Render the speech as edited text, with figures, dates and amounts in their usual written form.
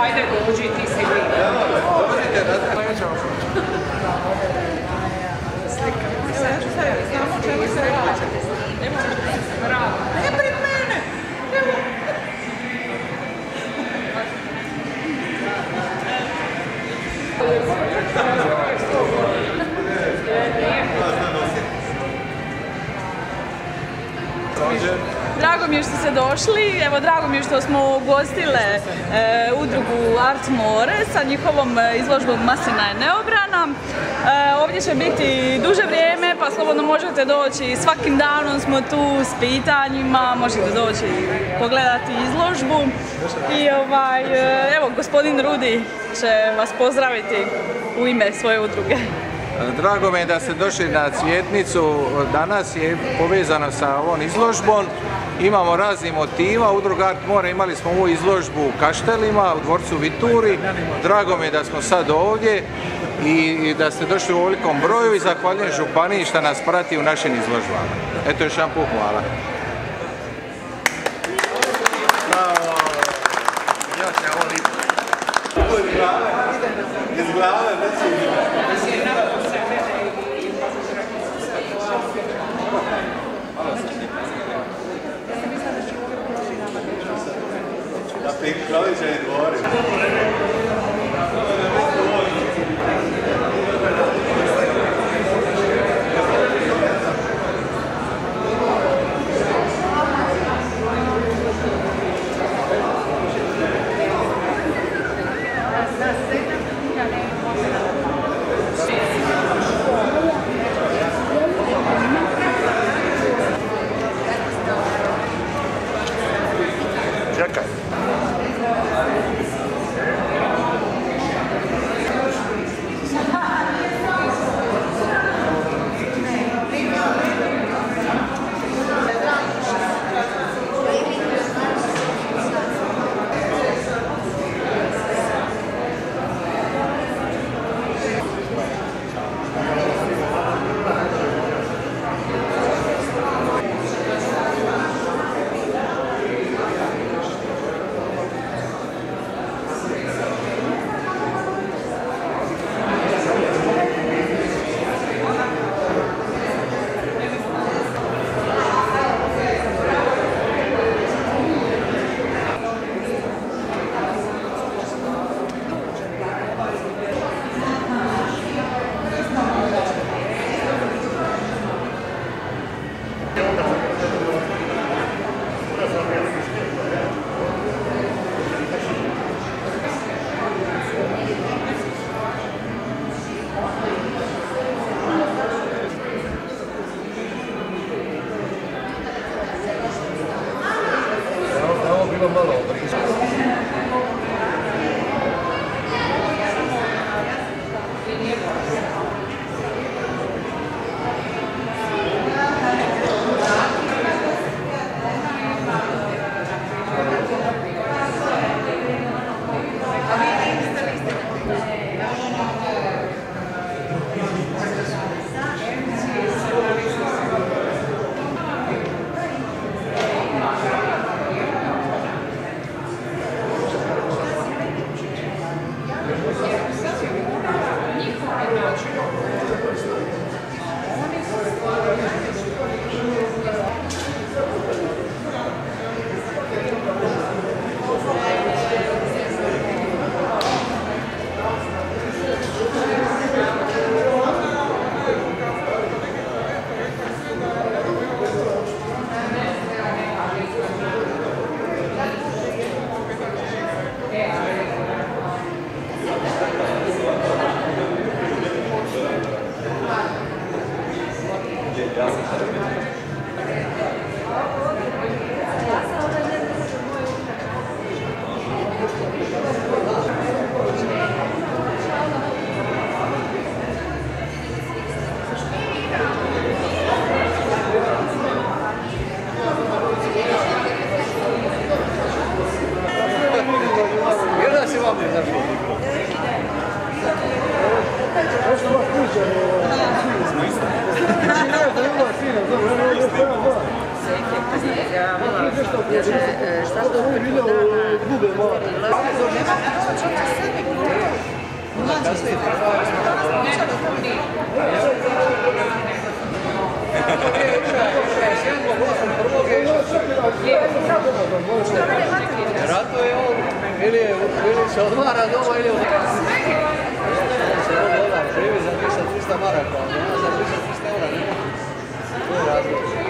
Ajde, dođi, ti si vi. Znamo čemu se radi. Ne pred mene! Drago mi je što ste došli, evo drago mi je što smo ugostile udrugu Art More sa njihovom izložbom Maslina je neobrana. Ovdje će biti duže vrijeme, pa slobodno možete doći, svakim danom smo tu s pitanjima, možete doći pogledati izložbu. I evo, gospodin Rudi će vas pozdraviti u ime svoje udruge. Drago mi je da ste došli na Cvjetnicu, danas je povezano sa ovom izložbom. Imamo raznih motiva, udruga Art More, imali smo ovu izložbu u Kaštelima, u dvorcu Vituri. Drago mi je da smo sad ovdje i da ste došli u ovolikom broju i zahvaljujem županiji što nas prati u našim izložbama. Eto, još jedan put hvala. Iz glave, da Pink Floyd će i dvori. Čekaj. bilo malo blizu. Ratuje on, ili se odmara doma ili se dolar, živi za 300 maraka, a za 300 eura nema. To je razlog.